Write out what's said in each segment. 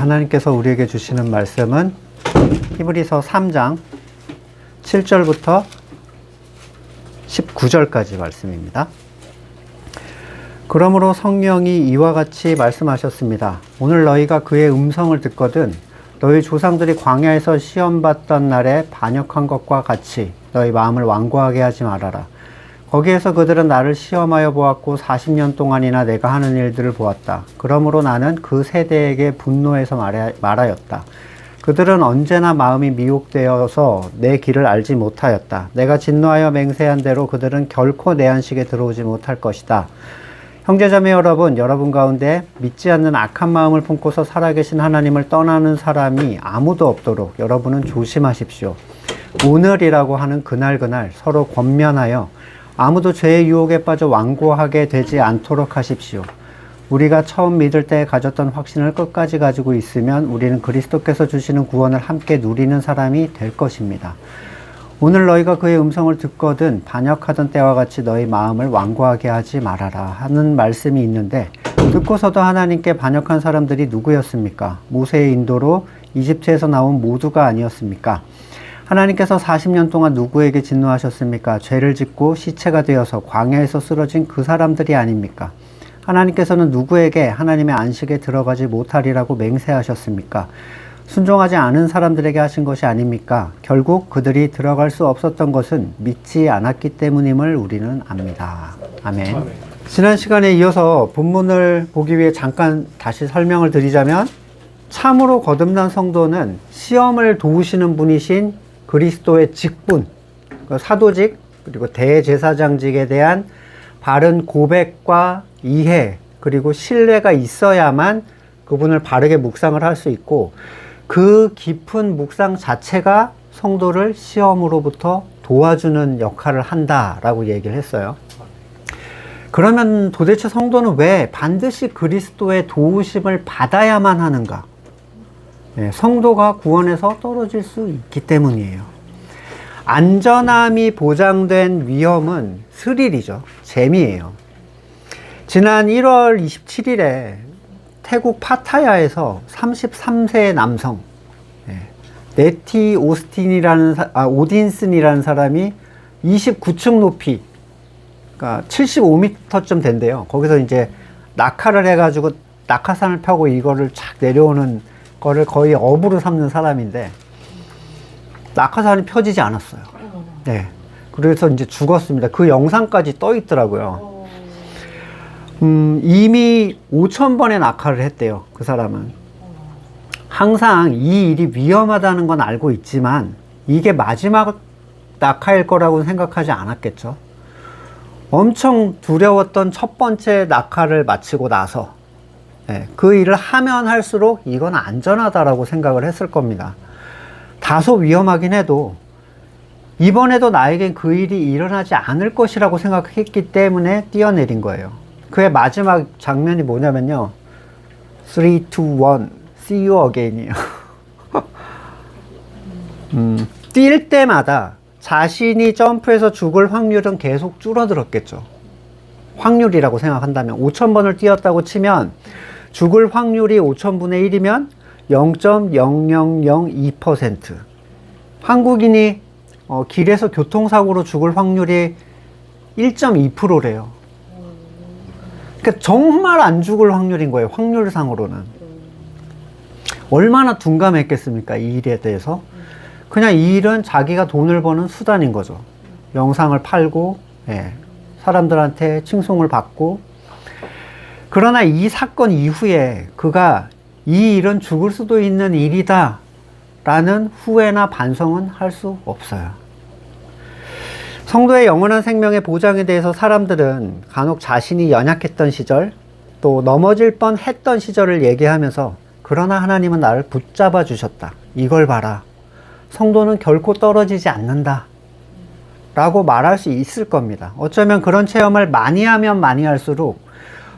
하나님께서 우리에게 주시는 말씀은 히브리서 3장 7절부터 19절까지 말씀입니다. 그러므로 성령이 이와 같이 말씀하셨습니다. 오늘 너희가 그의 음성을 듣거든 너희 조상들이 광야에서 시험받던 날에 반역한 것과 같이 너희 마음을 완고하게 하지 말아라. 거기에서 그들은 나를 시험하여 보았고 40년 동안이나 내가 하는 일들을 보았다. 그러므로 나는 그 세대에게 분노해서 말하였다. 그들은 언제나 마음이 미혹되어서 내 길을 알지 못하였다. 내가 진노하여 맹세한 대로 그들은 결코 내 안식에 들어오지 못할 것이다. 형제자매 여러분, 여러분 가운데 믿지 않는 악한 마음을 품고서 살아계신 하나님을 떠나는 사람이 아무도 없도록 여러분은 조심하십시오. 오늘이라고 하는 그날 서로 권면하여 아무도 죄의 유혹에 빠져 완고하게 되지 않도록 하십시오. 우리가 처음 믿을 때 가졌던 확신을 끝까지 가지고 있으면 우리는 그리스도께서 주시는 구원을 함께 누리는 사람이 될 것입니다. 오늘 너희가 그의 음성을 듣거든 반역하던 때와 같이 너희 마음을 완고하게 하지 말아라 하는 말씀이 있는데, 듣고서도 하나님께 반역한 사람들이 누구였습니까? 모세의 인도로 이집트에서 나온 모두가 아니었습니까? 하나님께서 40년 동안 누구에게 진노하셨습니까? 죄를 짓고 시체가 되어서 광야에서 쓰러진 그 사람들이 아닙니까? 하나님께서는 누구에게 하나님의 안식에 들어가지 못하리라고 맹세하셨습니까? 순종하지 않은 사람들에게 하신 것이 아닙니까? 결국 그들이 들어갈 수 없었던 것은 믿지 않았기 때문임을 우리는 압니다. 아멘. 지난 시간에 이어서 본문을 보기 위해 잠깐 다시 설명을 드리자면, 참으로 거듭난 성도는 시험을 도우시는 분이신 그리스도의 직분, 사도직 그리고 대제사장직에 대한 바른 고백과 이해 그리고 신뢰가 있어야만 그분을 바르게 묵상을 할 수 있고, 그 깊은 묵상 자체가 성도를 시험으로부터 도와주는 역할을 한다라고 얘기를 했어요. 그러면 도대체 성도는 왜 반드시 그리스도의 도우심을 받아야만 하는가? 성도가 구원에서 떨어질 수 있기 때문이에요. 안전함이 보장된 위험은 스릴이죠. 재미예요. 지난 1월 27일에 태국 파타야에서 33세 남성 네티 오딘슨이라는 사람이 29층 높이, 그러니까 75m쯤 된대요. 거기서 이제 낙하를 해가지고 낙하산을 펴고 이거를 착 내려오는 거를 거의 업으로 삼는 사람인데, 낙하산이 펴지지 않았어요. 네. 그래서 이제 죽었습니다. 그 영상까지 떠 있더라고요. 이미 5,000번의 낙하를 했대요. 그 사람은. 항상 이 일이 위험하다는 건 알고 있지만 이게 마지막 낙하일 거라고 생각하지 않았겠죠. 엄청 두려웠던 첫 번째 낙하를 마치고 나서 그 일을 하면 할수록 이건 안전하다라고 생각을 했을 겁니다. 다소 위험하긴 해도 이번에도 나에겐 그 일이 일어나지 않을 것이라고 생각했기 때문에 뛰어내린 거예요. 그의 마지막 장면이 뭐냐면요, 3, 2, 1, see you again이에요. 뛸 때마다 자신이 점프해서 죽을 확률은 계속 줄어들었겠죠. 확률이라고 생각한다면 5,000번을 뛰었다고 치면 죽을 확률이 5,000분의 1이면 0.0002%. 한국인이 길에서 교통사고로 죽을 확률이 1.2%래요. 그러니까 정말 안 죽을 확률인 거예요. 확률상으로는. 얼마나 둔감했겠습니까? 이 일에 대해서. 그냥 이 일은 자기가 돈을 버는 수단인 거죠. 영상을 팔고 사람들한테 칭송을 받고. 그러나 이 사건 이후에 그가 이 일은 죽을 수도 있는 일이다 라는 후회나 반성은 할 수 없어요. 성도의 영원한 생명의 보장에 대해서 사람들은 간혹 자신이 연약했던 시절, 또 넘어질 뻔했던 시절을 얘기하면서, 그러나 하나님은 나를 붙잡아 주셨다, 이걸 봐라, 성도는 결코 떨어지지 않는다 라고 말할 수 있을 겁니다. 어쩌면 그런 체험을 많이 하면 많이 할수록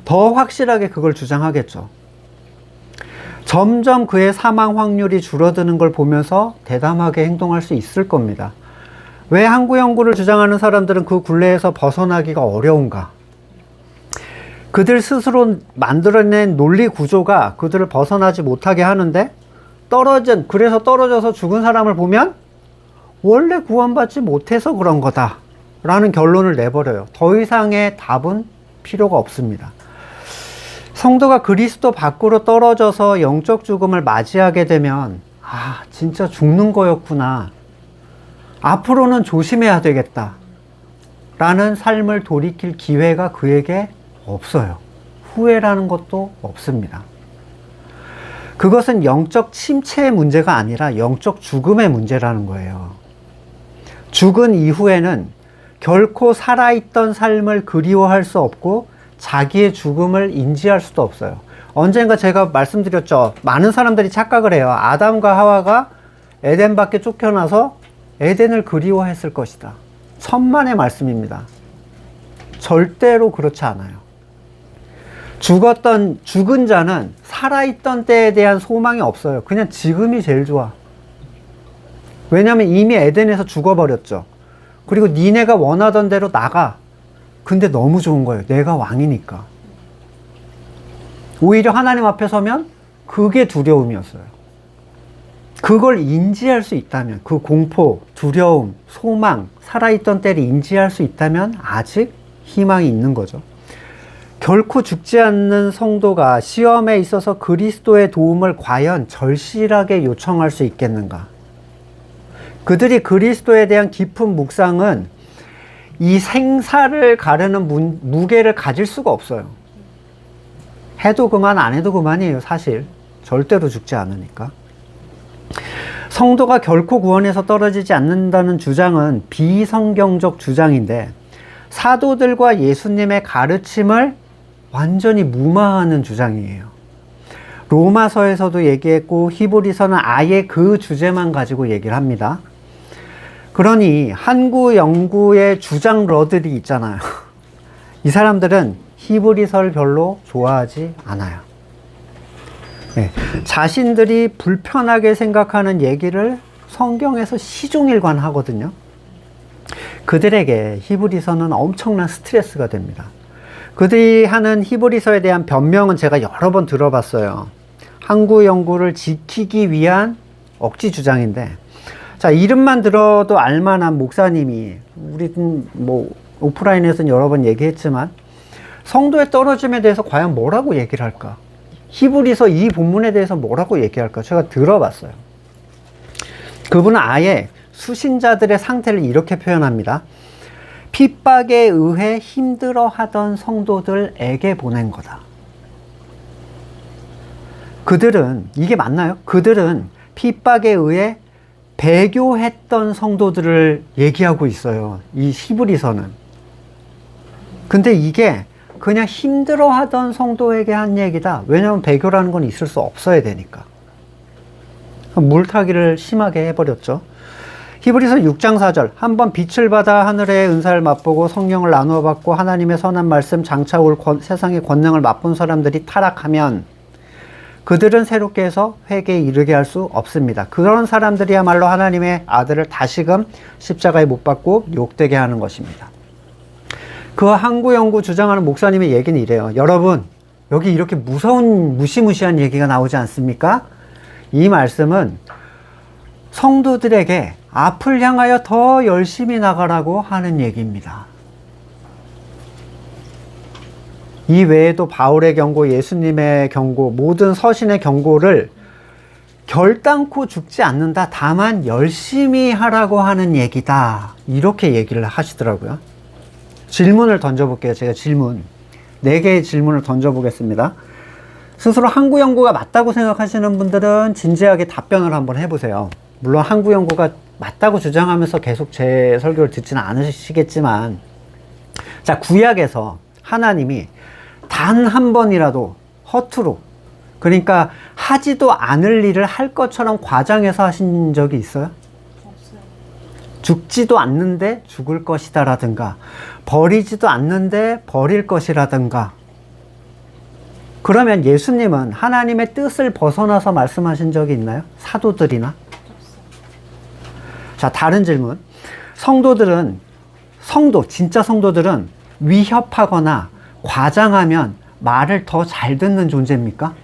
더 확실하게 그걸 주장하겠죠. 점점 그의 사망 확률이 줄어드는 걸 보면서 대담하게 행동할 수 있을 겁니다. 왜 항구연구를 주장하는 사람들은 그 굴레에서 벗어나기가 어려운가? 그들 스스로 만들어낸 논리 구조가 그들을 벗어나지 못하게 하는데, 그래서 떨어져서 죽은 사람을 보면 원래 구원받지 못해서 그런 거다 라는 결론을 내버려요. 더 이상의 답은 필요가 없습니다. 성도가 그리스도 밖으로 떨어져서 영적 죽음을 맞이하게 되면, 진짜 죽는 거였구나, 앞으로는 조심해야 되겠다 라는 삶을 돌이킬 기회가 그에게 없어요. 후회라는 것도 없습니다. 그것은 영적 침체의 문제가 아니라 영적 죽음의 문제라는 거예요. 죽은 이후에는 결코 살아있던 삶을 그리워할 수 없고 자기의 죽음을 인지할 수도 없어요. 언젠가 제가 말씀드렸죠. 많은 사람들이 착각을 해요. 아담과 하와가 에덴 밖에 쫓겨나서 에덴을 그리워했을 것이다. 천만의 말씀입니다. 절대로 그렇지 않아요. 죽은 자는 살아있던 때에 대한 소망이 없어요. 그냥 지금이 제일 좋아. 왜냐하면 이미 에덴에서 죽어버렸죠. 그리고 니네가 원하던 대로 나가. 근데 너무 좋은 거예요. 내가 왕이니까. 오히려 하나님 앞에 서면 그게 두려움이었어요. 그걸 인지할 수 있다면, 그 공포, 두려움, 소망, 살아있던 때를 인지할 수 있다면 아직 희망이 있는 거죠. 결코 죽지 않는 성도가 시험에 있어서 그리스도의 도움을 과연 절실하게 요청할 수 있겠는가? 그들이 그리스도에 대한 깊은 묵상은 이 생사를 가르는 무게를 가질 수가 없어요. 해도 그만, 안 해도 그만이에요, 사실. 절대로 죽지 않으니까. 성도가 결코 구원에서 떨어지지 않는다는 주장은 비성경적 주장인데, 사도들과 예수님의 가르침을 완전히 무마하는 주장이에요. 로마서에서도 얘기했고 히브리서는 아예 그 주제만 가지고 얘기를 합니다. 그러니 한구 영구의 주장러들이 있잖아요. 이 사람들은 히브리서를 별로 좋아하지 않아요. 네, 자신들이 불편하게 생각하는 얘기를 성경에서 시종일관 하거든요. 그들에게 히브리서는 엄청난 스트레스가 됩니다. 그들이 하는 히브리서에 대한 변명은 제가 여러 번 들어봤어요. 한구 영구를 지키기 위한 억지 주장인데, 자, 이름만 들어도 알만한 목사님이, 우리는 뭐 오프라인에서는 여러 번 얘기했지만, 성도의 떨어짐에 대해서 과연 뭐라고 얘기를 할까? 히브리서 이 본문에 대해서 뭐라고 얘기할까? 제가 들어봤어요. 그분은 아예 수신자들의 상태를 이렇게 표현합니다. 핍박에 의해 힘들어하던 성도들에게 보낸 거다. 그들은, 이게 맞나요? 그들은 핍박에 의해 배교했던 성도들을 얘기하고 있어요. 이 히브리서는. 근데 이게 그냥 힘들어하던 성도에게 한 얘기다. 왜냐하면 배교라는 건 있을 수 없어야 되니까. 물타기를 심하게 해버렸죠. 히브리서 6장 4절, 한번 빛을 받아 하늘의 은사를 맛보고 성령을 나누어 받고 하나님의 선한 말씀 장차 올 세상의 권능을 맛본 사람들이 타락하면 그들은 새롭게 해서 회개에 이르게 할 수 없습니다. 그런 사람들이야말로 하나님의 아들을 다시금 십자가에 못 박고 욕되게 하는 것입니다. 그 한구 영구 주장하는 목사님의 얘기는 이래요. 여러분, 여기 이렇게 무시무시한 얘기가 나오지 않습니까? 이 말씀은 성도들에게 앞을 향하여 더 열심히 나가라고 하는 얘기입니다. 이 외에도 바울의 경고, 예수님의 경고, 모든 서신의 경고를 결단코 죽지 않는다. 다만 열심히 하라고 하는 얘기다. 이렇게 얘기를 하시더라고요. 질문을 던져볼게요. 제가 질문. 4개의 질문을 던져보겠습니다. 스스로 한구 연구가 맞다고 생각하시는 분들은 진지하게 답변을 한번 해보세요. 물론 한구 연구가 맞다고 주장하면서 계속 제 설교를 듣지는 않으시겠지만, 자, 구약에서 하나님이 단 한 번이라도 허투루, 그러니까 하지도 않을 일을 할 것처럼 과장해서 하신 적이 있어요? 없어요. 죽지도 않는데 죽을 것이다 라든가, 버리지도 않는데 버릴 것이라든가. 그러면 예수님은 하나님의 뜻을 벗어나서 말씀하신 적이 있나요? 사도들이나? 자, 다른 질문. 진짜 성도들은 위협하거나 과장하면 말을 더 잘 듣는 존재입니까?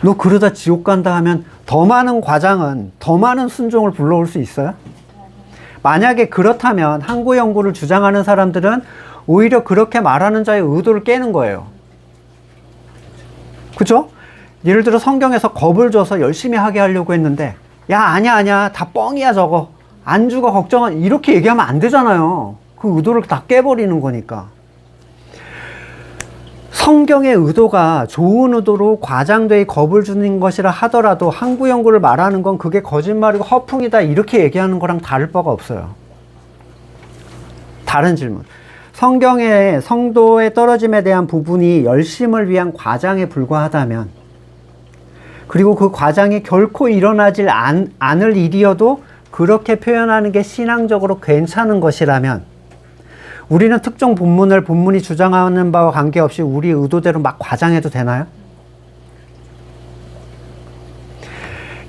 너 그러다 지옥 간다 하면 더 많은 과장은 더 많은 순종을 불러올 수 있어요? 만약에 그렇다면 항구 연구를 주장하는 사람들은 오히려 그렇게 말하는 자의 의도를 깨는 거예요. 그죠? 예를 들어 성경에서 겁을 줘서 열심히 하게 하려고 했는데, 야, 아니야, 다 뻥이야, 저거. 안 죽어, 걱정은. 이렇게 얘기하면 안 되잖아요. 그 의도를 다 깨버리는 거니까. 성경의 의도가 좋은 의도로 과장되어 겁을 주는 것이라 하더라도 항구 연구를 말하는 건 그게 거짓말이고 허풍이다 이렇게 얘기하는 거랑 다를 바가 없어요. 다른 질문. 성경의 성도의 떨어짐에 대한 부분이 열심을 위한 과장에 불과하다면, 그리고 그 과장이 결코 일어나질 않을 일이어도 그렇게 표현하는 게 신앙적으로 괜찮은 것이라면, 우리는 특정 본문이 주장하는 바와 관계없이 우리 의도대로 막 과장해도 되나요?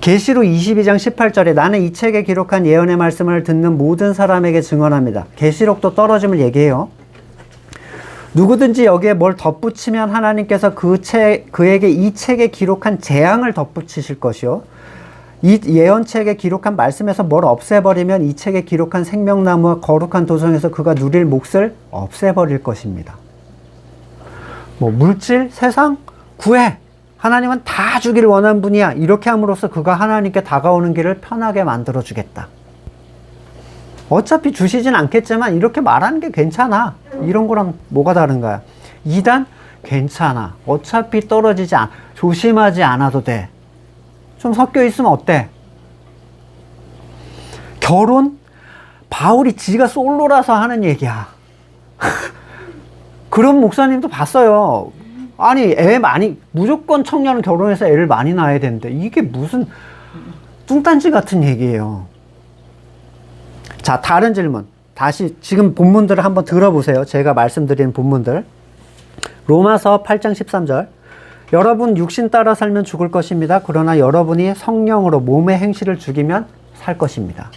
계시록 22장 18절에 나는 이 책에 기록한 예언의 말씀을 듣는 모든 사람에게 증언합니다. 계시록도 떨어짐을 얘기해요. 누구든지 여기에 뭘 덧붙이면 하나님께서 그에게 이 책에 기록한 재앙을 덧붙이실 것이요. 이 예언책에 기록한 말씀에서 뭘 없애버리면 이 책에 기록한 생명나무와 거룩한 도성에서 그가 누릴 몫을 없애버릴 것입니다. 뭐 물질, 세상, 구해. 하나님은 다 주기를 원하는 분이야. 이렇게 함으로써 그가 하나님께 다가오는 길을 편하게 만들어주겠다. 어차피 주시진 않겠지만 이렇게 말하는 게 괜찮아. 이런 거랑 뭐가 다른가요? 2단 괜찮아. 어차피 조심하지 않아도 돼. 좀 섞여 있으면 어때? 결혼? 바울이 지가 솔로라서 하는 얘기야. 그런 목사님도 봤어요. 아니, 무조건 청년은 결혼해서 애를 많이 낳아야 되는데, 이게 무슨 뚱딴지 같은 얘기예요. 자, 다른 질문. 다시 지금 본문들을 한번 들어보세요. 제가 말씀드리는 본문들. 로마서 8장 13절. 여러분 육신 따라 살면 죽을 것입니다. 그러나 여러분이 성령으로 몸의 행실을 죽이면 살 것입니다.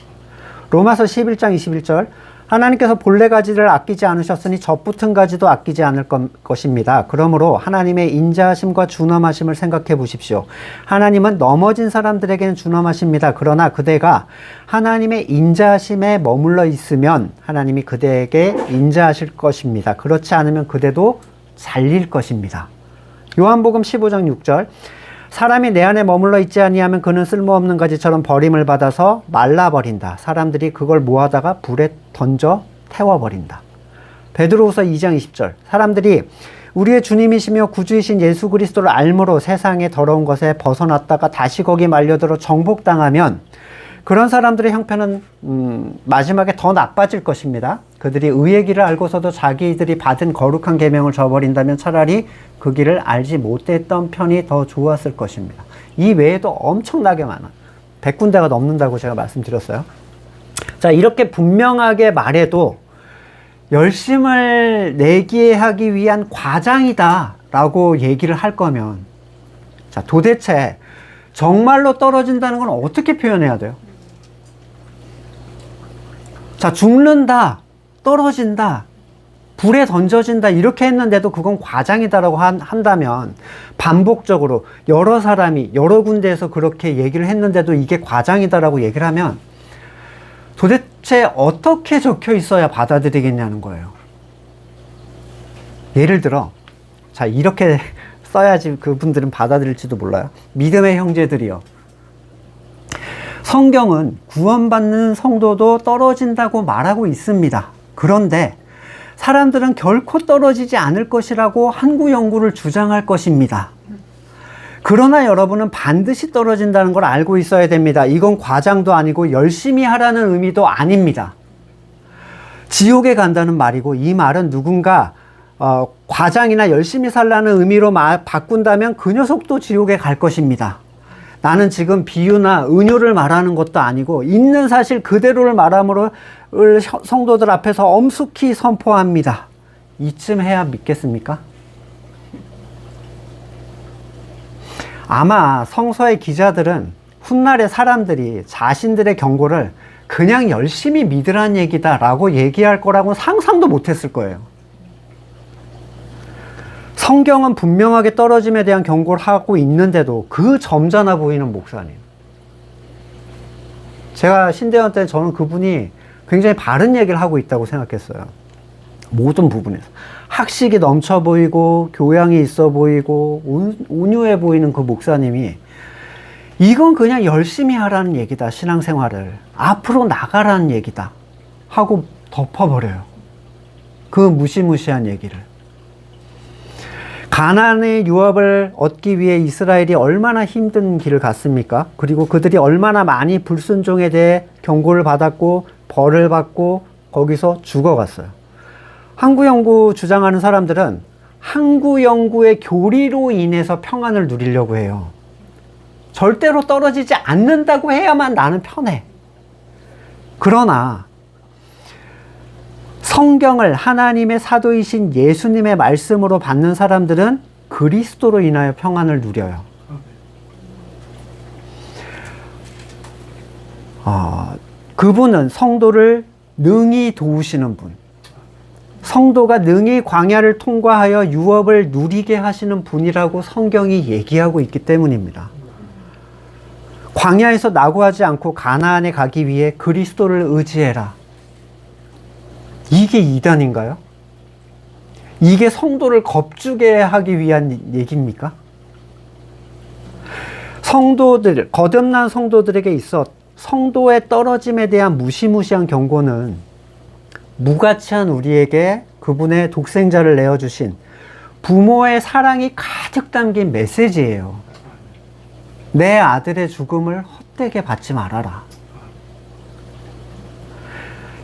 로마서 11장 21절. 하나님께서 본래 가지를 아끼지 않으셨으니 젖붙은 가지도 아끼지 않을 것입니다. 그러므로 하나님의 인자하심과 준엄하심을 생각해 보십시오. 하나님은 넘어진 사람들에게는 준엄하십니다. 그러나 그대가 하나님의 인자하심에 머물러 있으면 하나님이 그대에게 인자하실 것입니다. 그렇지 않으면 그대도 잘릴 것입니다. 요한복음 15장 6절. 사람이 내 안에 머물러 있지 아니하면 그는 쓸모없는 가지처럼 버림을 받아서 말라버린다. 사람들이 그걸 모아다가 불에 던져 태워버린다. 베드로후서 2장 20절. 사람들이 우리의 주님이시며 구주이신 예수 그리스도를 알므로 세상의 더러운 것에 벗어났다가 다시 거기 말려들어 정복당하면 그런 사람들의 형편은 마지막에 더 나빠질 것입니다. 그들이 의의 길을 알고서도 자기들이 받은 거룩한 계명을 저버린다면 차라리 그 길을 알지 못했던 편이 더 좋았을 것입니다. 이 외에도 엄청나게 많아. 100군데가 넘는다고 제가 말씀드렸어요. 자, 이렇게 분명하게 말해도 열심을 내게 하기 위한 과장이다 라고 얘기를 할 거면, 자, 도대체 정말로 떨어진다는 건 어떻게 표현해야 돼요? 자, 죽는다, 떨어진다, 불에 던져진다 이렇게 했는데도 그건 과장이다라고 한다면, 반복적으로 여러 사람이 여러 군데에서 그렇게 얘기를 했는데도 이게 과장이다라고 얘기를 하면 도대체 어떻게 적혀 있어야 받아들이겠냐는 거예요. 예를 들어, 자, 이렇게 써야지 그분들은 받아들일지도 몰라요. 믿음의 형제들이여, 성경은 구원받는 성도도 떨어진다고 말하고 있습니다. 그런데 사람들은 결코 떨어지지 않을 것이라고 항구 연구를 주장할 것입니다. 그러나 여러분은 반드시 떨어진다는 걸 알고 있어야 됩니다. 이건 과장도 아니고 열심히 하라는 의미도 아닙니다. 지옥에 간다는 말이고, 이 말은 누군가 과장이나 열심히 살라는 의미로 바꾼다면 그 녀석도 지옥에 갈 것입니다. 나는 지금 비유나 은유를 말하는 것도 아니고 있는 사실 그대로를 말함으로 성도들 앞에서 엄숙히 선포합니다. 이쯤 해야 믿겠습니까? 아마 성서의 기자들은 훗날의 사람들이 자신들의 경고를 그냥 열심히 믿으란 얘기다 라고 얘기할 거라고는 상상도 못했을 거예요. 성경은 분명하게 떨어짐에 대한 경고를 하고 있는데도 그 점잖아 보이는 목사님. 제가 신대원 때 저는 그분이 굉장히 바른 얘기를 하고 있다고 생각했어요. 모든 부분에서. 학식이 넘쳐 보이고 교양이 있어 보이고 온유해 보이는 그 목사님이 이건 그냥 열심히 하라는 얘기다. 신앙생활을. 앞으로 나가라는 얘기다. 하고 덮어버려요. 그 무시무시한 얘기를. 가나안의 유업을 얻기 위해 이스라엘이 얼마나 힘든 길을 갔습니까? 그리고 그들이 얼마나 많이 불순종에 대해 경고를 받았고 벌을 받고 거기서 죽어갔어요. 항구연구 주장하는 사람들은 항구연구의 교리로 인해서 평안을 누리려고 해요. 절대로 떨어지지 않는다고 해야만 나는 편해. 그러나 성경을 하나님의 사도이신 예수님의 말씀으로 받는 사람들은 그리스도로 인하여 평안을 누려요. 그분은 성도를 능히 도우시는 분. 성도가 능히 광야를 통과하여 유업을 누리게 하시는 분이라고 성경이 얘기하고 있기 때문입니다. 광야에서 낙오하지 않고 가나안에 가기 위해 그리스도를 의지해라. 이게 이단인가요? 이게 성도를 겁주게 하기 위한 얘기입니까? 성도들, 거듭난 성도들에게 있어 성도의 떨어짐에 대한 무시무시한 경고는 무가치한 우리에게 그분의 독생자를 내어주신 부모의 사랑이 가득 담긴 메시지예요. 내 아들의 죽음을 헛되게 받지 말아라.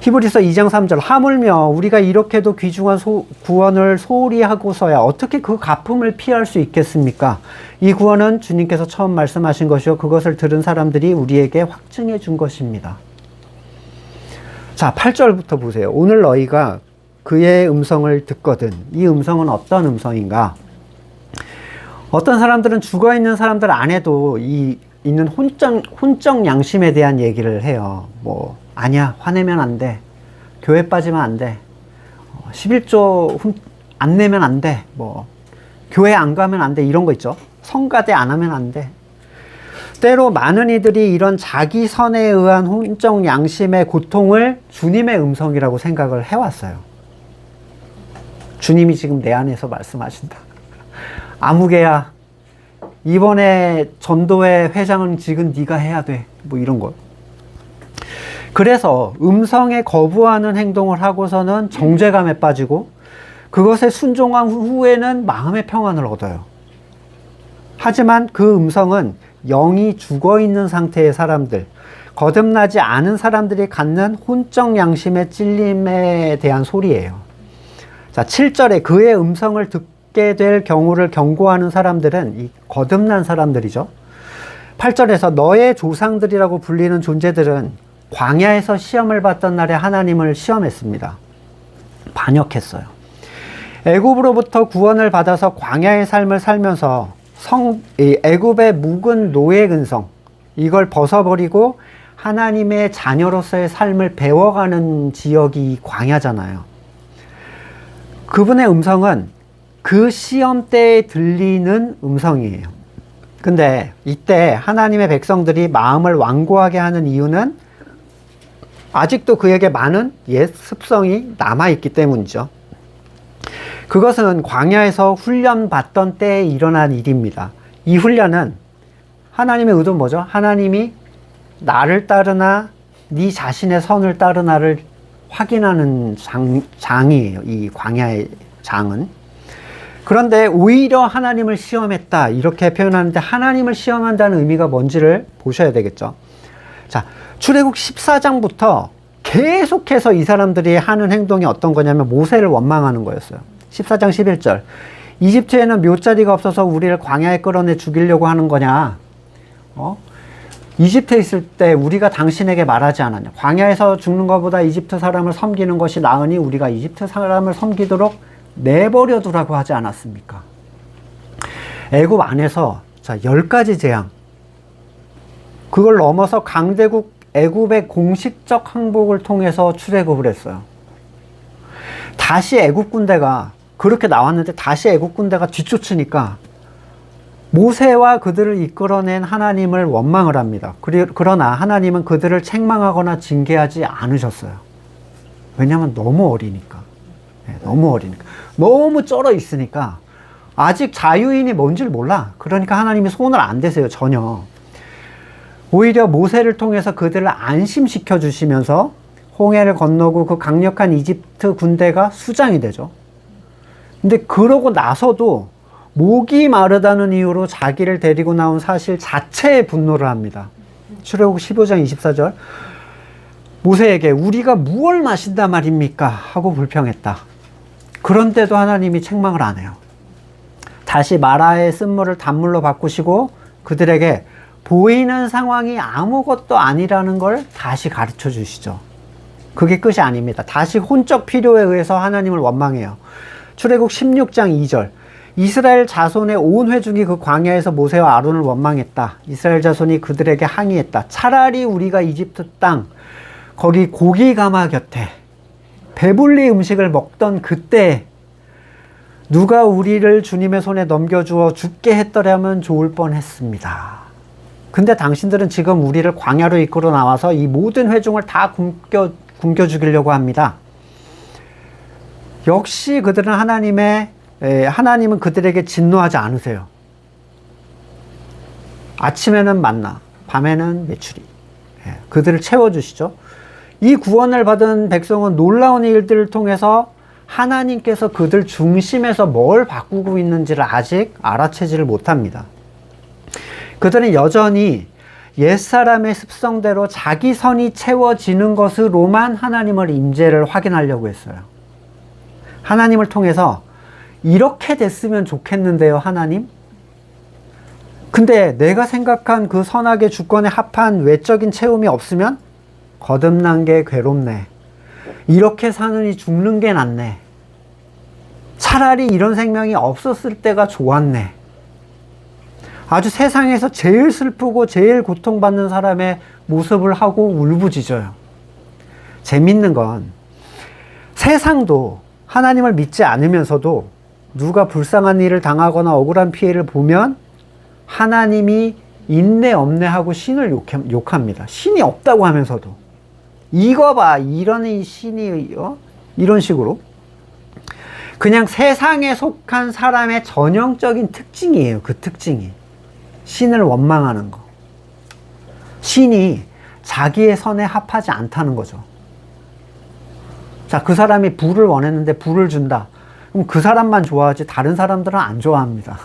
히브리서 2장 3절 하물며 우리가 이렇게도 귀중한 구원을 소홀히 하고서야 어떻게 그 갚음을 피할 수 있겠습니까? 이 구원은 주님께서 처음 말씀하신 것이요 그것을 들은 사람들이 우리에게 확증해 준 것입니다. 자, 8절부터 보세요. 오늘 너희가 그의 음성을 듣거든. 이 음성은 어떤 음성인가? 어떤 사람들은 죽어있는 사람들 안에도 있는 혼적 양심에 대한 얘기를 해요. 아니야, 화내면 안 돼. 교회 빠지면 안 돼. 11조 안 내면 안 돼. 교회 안 가면 안 돼. 이런 거 있죠. 성가대 안 하면 안 돼. 때로 많은 이들이 이런 자기 선에 의한 혼적 양심의 고통을 주님의 음성이라고 생각을 해왔어요. 주님이 지금 내 안에서 말씀하신다. 아무개야, 이번에 전도회 회장은 지금 네가 해야 돼. 이런 거. 그래서 음성에 거부하는 행동을 하고서는 정죄감에 빠지고 그것에 순종한 후에는 마음의 평안을 얻어요. 하지만 그 음성은 영이 죽어있는 상태의 사람들, 거듭나지 않은 사람들이 갖는 혼적 양심의 찔림에 대한 소리예요. 자, 7절에 그의 음성을 듣게 될 경우를 경고하는 사람들은 이 거듭난 사람들이죠. 8절에서 너의 조상들이라고 불리는 존재들은 광야에서 시험을 받던 날에 하나님을 시험했습니다. 반역했어요. 애굽으로부터 구원을 받아서 광야의 삶을 살면서 애굽의 묵은 노예 근성, 이걸 벗어버리고 하나님의 자녀로서의 삶을 배워가는 지역이 광야잖아요. 그분의 음성은 그 시험 때에 들리는 음성이에요. 근데 이때 하나님의 백성들이 마음을 완고하게 하는 이유는 아직도 그에게 많은 옛 습성이 남아있기 때문이죠. 그것은 광야에서 훈련받던 때에 일어난 일입니다. 이 훈련은 하나님의 의도는 뭐죠? 하나님이 나를 따르나 네 자신의 선을 따르나를 확인하는 장이에요. 이 광야의 장은. 그런데 오히려 하나님을 시험했다 이렇게 표현하는데 하나님을 시험한다는 의미가 뭔지를 보셔야 되겠죠. 자, 출애굽 14장부터 계속해서 이 사람들이 하는 행동이 어떤 거냐면 모세를 원망하는 거였어요. 14장 11절 이집트에는 묘자리가 없어서 우리를 광야에 끌어내 죽이려고 하는 거냐? 이집트에 있을 때 우리가 당신에게 말하지 않았냐? 광야에서 죽는 것보다 이집트 사람을 섬기는 것이 나으니 우리가 이집트 사람을 섬기도록 내버려 두라고 하지 않았습니까? 애굽 안에서 10가지 재앙, 그걸 넘어서 강대국 애굽의 공식적 항복을 통해서 출애굽을 했어요. 다시 애굽 군대가 그렇게 나왔는데 다시 애국 군대가 뒤쫓으니까 모세와 그들을 이끌어낸 하나님을 원망을 합니다. 그러나 하나님은 그들을 책망하거나 징계하지 않으셨어요. 왜냐하면 너무 어리니까. 너무 어리니까. 너무 쩔어 있으니까 아직 자유인이 뭔지를 몰라. 그러니까 하나님이 손을 안 대세요, 전혀. 오히려 모세를 통해서 그들을 안심시켜 주시면서 홍해를 건너고 그 강력한 이집트 군대가 수장이 되죠. 근데 그러고 나서도 목이 마르다는 이유로 자기를 데리고 나온 사실 자체에 분노를 합니다. 출애굽 15장 24절. 모세에게 우리가 무엇을 마신다 말입니까? 하고 불평했다. 그런데도 하나님이 책망을 안 해요. 다시 마라의 쓴물을 단물로 바꾸시고 그들에게 보이는 상황이 아무것도 아니라는 걸 다시 가르쳐 주시죠. 그게 끝이 아닙니다. 다시 혼적 필요에 의해서 하나님을 원망해요. 출애굽 16장 2절. 이스라엘 자손의 온 회중이 그 광야에서 모세와 아론을 원망했다. 이스라엘 자손이 그들에게 항의했다. 차라리 우리가 이집트 땅 거기 고기 가마 곁에 배불리 음식을 먹던 그때 누가 우리를 주님의 손에 넘겨주어 죽게 했더라면 좋을 뻔했습니다. 근데 당신들은 지금 우리를 광야로 이끌어 나와서 이 모든 회중을 다 굶겨 죽이려고 합니다. 역시 그들은 하나님은 그들에게 진노하지 않으세요. 아침에는 만나, 밤에는 메추리. 그들을 채워주시죠. 이 구원을 받은 백성은 놀라운 일들을 통해서 하나님께서 그들 중심에서 뭘 바꾸고 있는지를 아직 알아채지를 못합니다. 그들은 여전히 옛사람의 습성대로 자기 선이 채워지는 것으로만 하나님을 임재를 확인하려고 했어요. 하나님을 통해서 이렇게 됐으면 좋겠는데요, 하나님? 근데 내가 생각한 그 선악의 주권에 합한 외적인 체험이 없으면 거듭난 게 괴롭네. 이렇게 사느니 죽는 게 낫네. 차라리 이런 생명이 없었을 때가 좋았네. 아주 세상에서 제일 슬프고 제일 고통받는 사람의 모습을 하고 울부짖어요. 재밌는 건 세상도 하나님을 믿지 않으면서도 누가 불쌍한 일을 당하거나 억울한 피해를 보면 하나님이 있네 없네 하고 신을 욕합니다. 신이 없다고 하면서도 이거 봐 이런 신이 이런 식으로 그냥 세상에 속한 사람의 전형적인 특징이에요. 그 특징이 신을 원망하는 거. 신이 자기의 선에 합하지 않다는 거죠. 자, 그 사람이 부를 원했는데 부를 준다. 그럼 그 사람만 좋아하지 다른 사람들은 안 좋아합니다.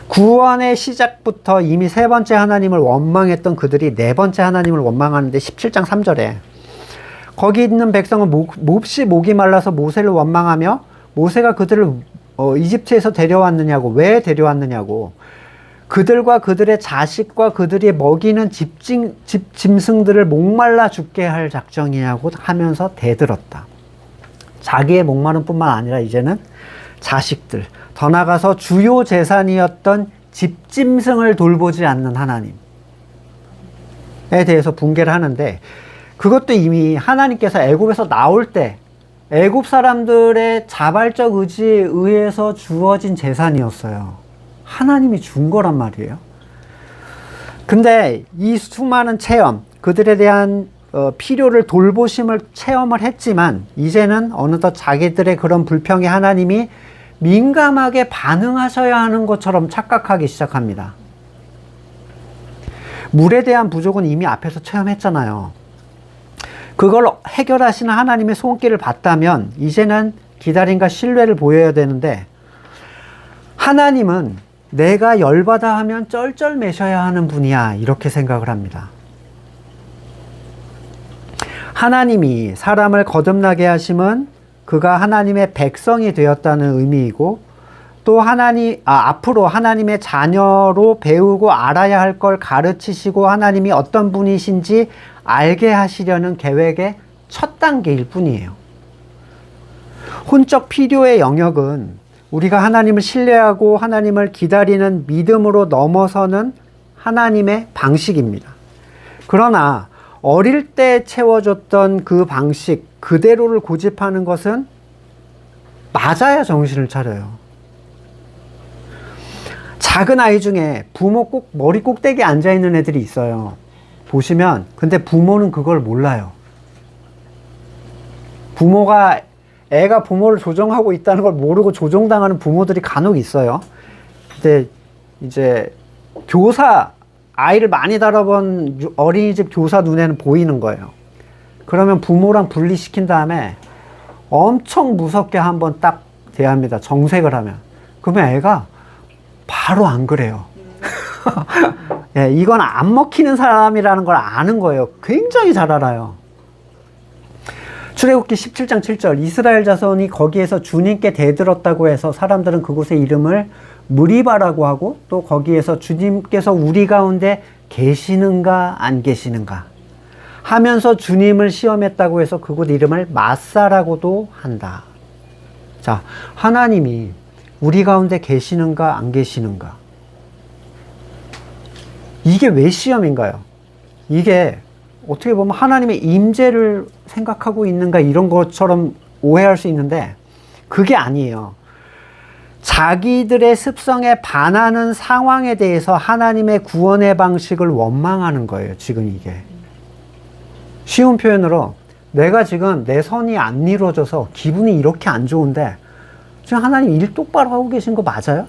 구원의 시작부터 이미 세 번째 하나님을 원망했던 그들이 네 번째 하나님을 원망하는데 17장 3절에 거기 있는 백성은 몹시 목이 말라서 모세를 원망하며 모세가 그들을 이집트에서 데려왔느냐고, 왜 데려왔느냐고, 그들과 그들의 자식과 그들이 먹이는 짐승들을 목말라 죽게 할 작정이냐고 하면서 대들었다. 자기의 목마름 뿐만 아니라 이제는 자식들, 더 나아가서 주요 재산이었던 집짐승을 돌보지 않는 하나님에 대해서 붕괴를 하는데, 그것도 이미 하나님께서 애굽에서 나올 때 애굽 사람들의 자발적 의지에 의해서 주어진 재산이었어요. 하나님이 준 거란 말이에요. 근데 이 수많은 체험, 그들에 대한 필요를 돌보심을 체험을 했지만 이제는 어느덧 자기들의 그런 불평에 하나님이 민감하게 반응하셔야 하는 것처럼 착각하기 시작합니다. 물에 대한 부족은 이미 앞에서 체험했잖아요. 그걸 해결하시는 하나님의 손길을 봤다면 이제는 기다림과 신뢰를 보여야 되는데, 하나님은 내가 열받아 하면 쩔쩔매셔야 하는 분이야, 이렇게 생각을 합니다. 하나님이 사람을 거듭나게 하심은 그가 하나님의 백성이 되었다는 의미이고, 또 앞으로 하나님의 자녀로 배우고 알아야 할 걸 가르치시고 하나님이 어떤 분이신지 알게 하시려는 계획의 첫 단계일 뿐이에요. 혼적 필요의 영역은 우리가 하나님을 신뢰하고 하나님을 기다리는 믿음으로 넘어서는 하나님의 방식입니다. 그러나 어릴 때 채워줬던 그 방식 그대로를 고집하는 것은 맞아야 정신을 차려요. 작은 아이 중에 부모 꼭 머리 꼭대기에 앉아있는 애들이 있어요. 보시면, 근데 부모는 그걸 몰라요. 애가 부모를 조종하고 있다는 걸 모르고 조종당하는 부모들이 간혹 있어요. 근데 이제 아이를 많이 다뤄본 어린이집 교사 눈에는 보이는 거예요. 그러면 부모랑 분리시킨 다음에 엄청 무섭게 한번 딱 대합니다. 정색을 하면. 그러면 애가 바로 안 그래요. 예, 이건 안 먹히는 사람이라는 걸 아는 거예요. 굉장히 잘 알아요. 출애굽기 17장 7절 이스라엘 자손이 거기에서 주님께 대들었다고 해서 사람들은 그곳의 이름을 무리바라고 하고, 또 거기에서 주님께서 우리 가운데 계시는가 안 계시는가 하면서 주님을 시험했다고 해서 그곳 이름을 마사라고도 한다. 자, 하나님이 우리 가운데 계시는가 안 계시는가, 이게 왜 시험인가요? 이게 어떻게 보면 하나님의 임재를 생각하고 있는가 이런 것처럼 오해할 수 있는데 그게 아니에요. 자기들의 습성에 반하는 상황에 대해서 하나님의 구원의 방식을 원망하는 거예요. 지금 이게 쉬운 표현으로, 내가 지금 내 선이 안 이루어져서 기분이 이렇게 안 좋은데 지금 하나님 일 똑바로 하고 계신 거 맞아요?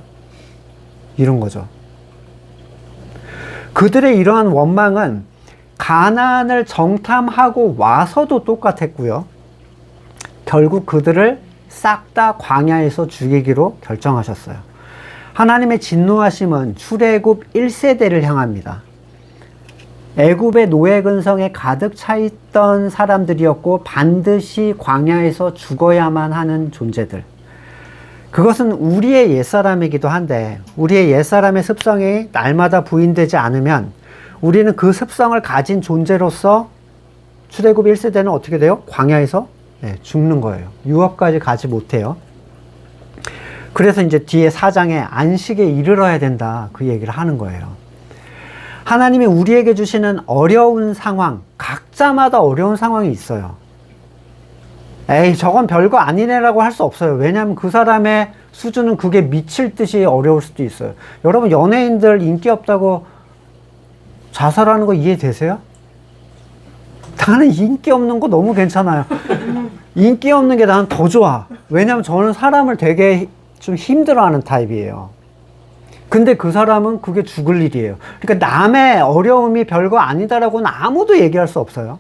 이런 거죠. 그들의 이러한 원망은 가나안을 정탐하고 와서도 똑같았고요. 결국 그들을 싹 다 광야에서 죽이기로 결정하셨어요. 하나님의 진노하심은 출애굽 1세대를 향합니다. 애굽의 노예 근성에 가득 차 있던 사람들이었고 반드시 광야에서 죽어야만 하는 존재들. 그것은 우리의 옛사람이기도 한데 우리의 옛사람의 습성이 날마다 부인되지 않으면 우리는 그 습성을 가진 존재로서 출애굽 1세대는 어떻게 돼요? 광야에서 죽는 거예요. 유업까지 가지 못해요. 그래서 이제 뒤에 4장에 안식에 이르러야 된다, 그 얘기를 하는 거예요. 하나님이 우리에게 주시는 어려운 상황, 각자마다 어려운 상황이 있어요. 에이, 저건 별거 아니네라고 할 수 없어요. 왜냐하면 그 사람의 수준은 그게 미칠 듯이 어려울 수도 있어요. 여러분, 연예인들 인기 없다고 자살하는 거 이해되세요? 나는 인기 없는 거 너무 괜찮아요. 인기 없는 게 나는 더 좋아. 왜냐면 저는 사람을 되게 좀 힘들어하는 타입이에요. 근데 그 사람은 그게 죽을 일이에요. 그러니까 남의 어려움이 별거 아니다라고는 아무도 얘기할 수 없어요.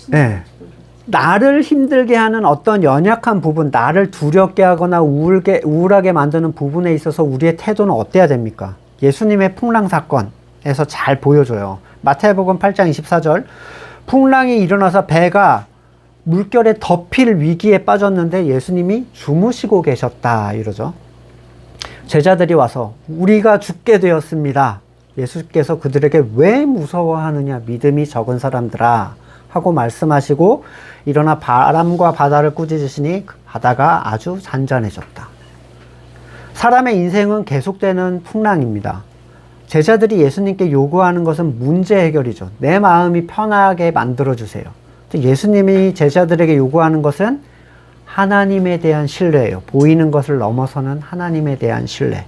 네. 나를 힘들게 하는 어떤 연약한 부분, 나를 두렵게 하거나 우울하게 만드는 부분에 있어서 우리의 태도는 어때야 됩니까? 예수님의 풍랑 사건에서 잘 보여줘요. 마태복음 8장 24절, 풍랑이 일어나서 배가 물결에 덮일 위기에 빠졌는데 예수님이 주무시고 계셨다, 이러죠. 제자들이 와서 우리가 죽게 되었습니다. 예수께서 그들에게 왜 무서워하느냐, 믿음이 적은 사람들아 하고 말씀하시고 일어나 바람과 바다를 꾸짖으시니 바다가 아주 잔잔해졌다. 사람의 인생은 계속되는 풍랑입니다. 제자들이 예수님께 요구하는 것은 문제 해결이죠. 내 마음이 편하게 만들어주세요. 예수님이 제자들에게 요구하는 것은 하나님에 대한 신뢰예요. 보이는 것을 넘어서는 하나님에 대한 신뢰.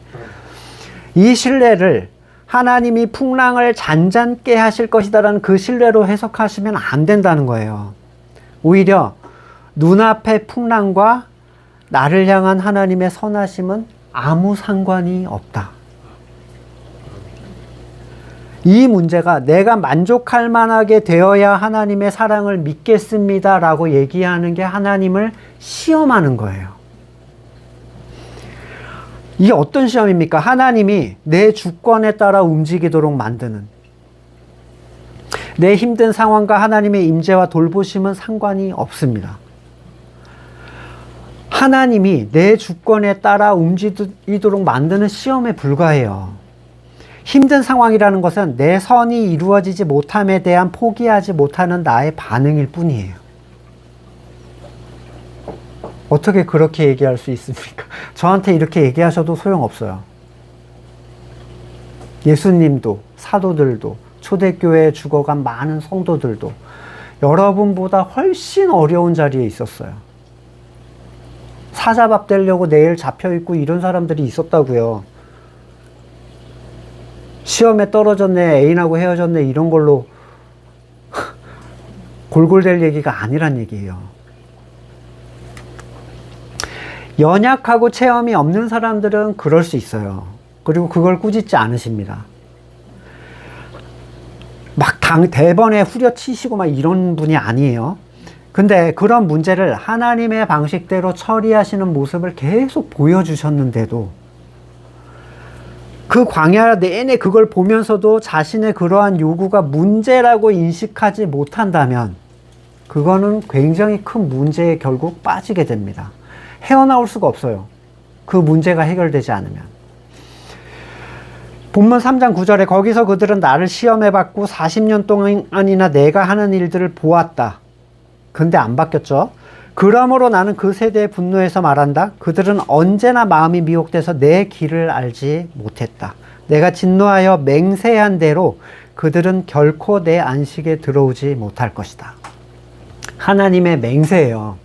이 신뢰를 하나님이 풍랑을 잔잔케 하실 것이다라는 그 신뢰로 해석하시면 안 된다는 거예요. 오히려 눈앞의 풍랑과 나를 향한 하나님의 선하심은 아무 상관이 없다. 이 문제가 내가 만족할 만하게 되어야 하나님의 사랑을 믿겠습니다 라고 얘기하는 게 하나님을 시험하는 거예요. 이게 어떤 시험입니까? 하나님이 내 주권에 따라 움직이도록 만드는, 내 힘든 상황과 하나님의 임재와 돌보심은 상관이 없습니다. 하나님이 내 주권에 따라 움직이도록 만드는 시험에 불과해요. 힘든 상황이라는 것은 내 선이 이루어지지 못함에 대한 포기하지 못하는 나의 반응일 뿐이에요. 어떻게 그렇게 얘기할 수 있습니까? 저한테 이렇게 얘기하셔도 소용없어요. 예수님도, 사도들도, 초대교회에 죽어간 많은 성도들도 여러분보다 훨씬 어려운 자리에 있었어요. 사자밥 되려고 내일 잡혀있고 이런 사람들이 있었다고요. 시험에 떨어졌네, 애인하고 헤어졌네, 이런 걸로 골골댈 얘기가 아니란 얘기예요. 연약하고 체험이 없는 사람들은 그럴 수 있어요. 그리고 그걸 꾸짖지 않으십니다. 막 대번에 후려치시고 막 이런 분이 아니에요. 근데 그런 문제를 하나님의 방식대로 처리하시는 모습을 계속 보여주셨는데도 그 광야 내내 그걸 보면서도 자신의 그러한 요구가 문제라고 인식하지 못한다면 그거는 굉장히 큰 문제에 결국 빠지게 됩니다. 헤어나올 수가 없어요. 그 문제가 해결되지 않으면. 본문 3장 9절에 거기서 그들은 나를 시험해봤고 40년 동안이나 내가 하는 일들을 보았다. 근데 안 바뀌었죠. 그러므로 나는 그 세대의 분노에서 말한다. 그들은 언제나 마음이 미혹돼서 내 길을 알지 못했다. 내가 진노하여 맹세한 대로 그들은 결코 내 안식에 들어오지 못할 것이다. 하나님의 맹세예요.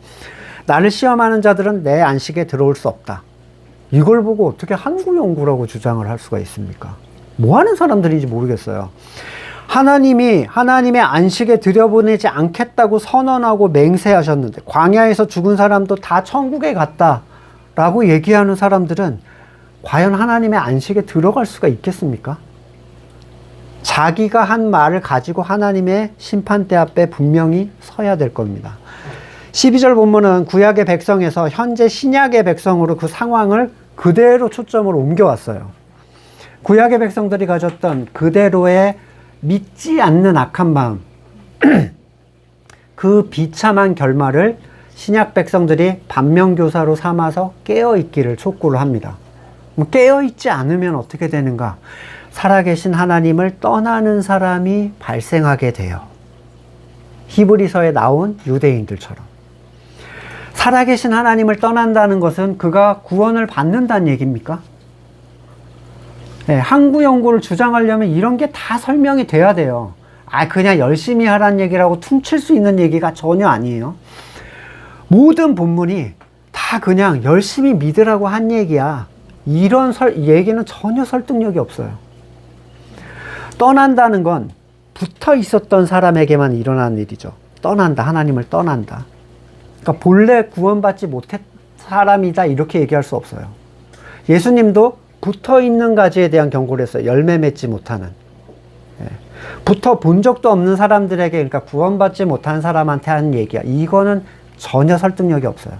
나를 시험하는 자들은 내 안식에 들어올 수 없다. 이걸 보고 어떻게 한구연구라고 주장을 할 수가 있습니까? 뭐 하는 사람들인지 모르겠어요. 하나님이 하나님의 안식에 들여보내지 않겠다고 선언하고 맹세하셨는데 광야에서 죽은 사람도 다 천국에 갔다 라고 얘기하는 사람들은 과연 하나님의 안식에 들어갈 수가 있겠습니까? 자기가 한 말을 가지고 하나님의 심판대 앞에 분명히 서야 될 겁니다. 12절 본문은 구약의 백성에서 현재 신약의 백성으로 그 상황을 그대로 초점을 옮겨왔어요. 구약의 백성들이 가졌던 그대로의 믿지 않는 악한 마음, 그 비참한 결말을 신약 백성들이 반면교사로 삼아서 깨어있기를 촉구를 합니다. 깨어있지 않으면 어떻게 되는가? 살아계신 하나님을 떠나는 사람이 발생하게 돼요. 히브리서에 나온 유대인들처럼. 살아계신 하나님을 떠난다는 것은 그가 구원을 받는다는 얘기입니까? 네, 항구연구를 주장하려면 이런 게 다 설명이 돼야 돼요. 그냥 열심히 하라는 얘기라고 퉁칠 수 있는 얘기가 전혀 아니에요. 모든 본문이 다 그냥 열심히 믿으라고 한 얘기야. 이런 얘기는 전혀 설득력이 없어요. 떠난다는 건 붙어 있었던 사람에게만 일어나는 일이죠. 떠난다. 하나님을 떠난다. 그러니까 본래 구원받지 못했 사람이다 이렇게 얘기할 수 없어요. 예수님도 붙어 있는 가지에 대한 경고를 했어요. 열매 맺지 못하는. 붙어 본 적도 없는 사람들에게, 그러니까 구원받지 못한 사람한테 하는 얘기야. 이거는 전혀 설득력이 없어요.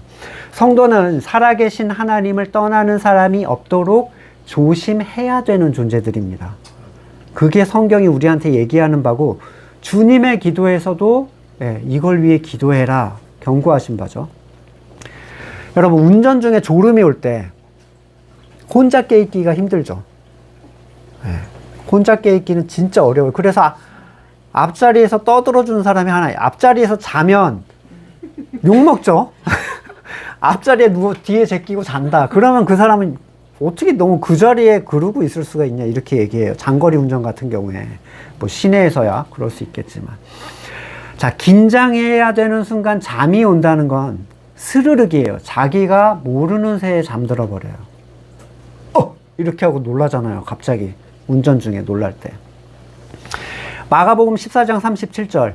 성도는 살아계신 하나님을 떠나는 사람이 없도록 조심해야 되는 존재들입니다. 그게 성경이 우리한테 얘기하는 바고, 주님의 기도에서도 이걸 위해 기도해라 경고하신 바죠. 여러분, 운전 중에 졸음이 올 때 혼자 깨있기가 힘들죠. 혼자 깨있기는 진짜 어려워요. 그래서 앞자리에서 떠들어주는 사람이 하나예요. 앞자리에서 자면 욕먹죠. 앞자리에 누워 뒤에 제끼고 잔다. 그러면 그 사람은 어떻게 너무 그 자리에 그러고 있을 수가 있냐 이렇게 얘기해요. 장거리 운전 같은 경우에 뭐 시내에서야 그럴 수 있겠지만, 자, 긴장해야 되는 순간 잠이 온다는 건 스르륵이에요. 자기가 모르는 새에 잠들어 버려요. 이렇게 하고 놀라잖아요. 갑자기 운전 중에 놀랄 때. 마가복음 14장 37절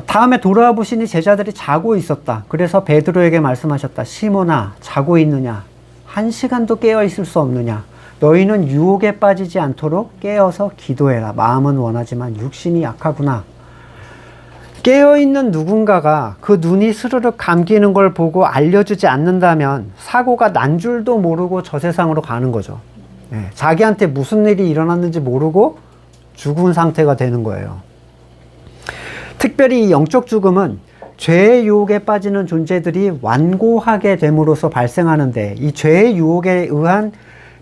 다음에 돌아와 보시니 제자들이 자고 있었다. 그래서 베드로에게 말씀하셨다. 시몬아, 자고 있느냐? 한 시간도 깨어 있을 수 없느냐? 너희는 유혹에 빠지지 않도록 깨어서 기도해라. 마음은 원하지만 육신이 약하구나. 깨어있는 누군가가 그 눈이 스르륵 감기는 걸 보고 알려주지 않는다면 사고가 난 줄도 모르고 저 세상으로 가는 거죠. 자기한테 무슨 일이 일어났는지 모르고 죽은 상태가 되는 거예요. 특별히 이 영적 죽음은 죄의 유혹에 빠지는 존재들이 완고하게 됨으로써 발생하는데, 이 죄의 유혹에 의한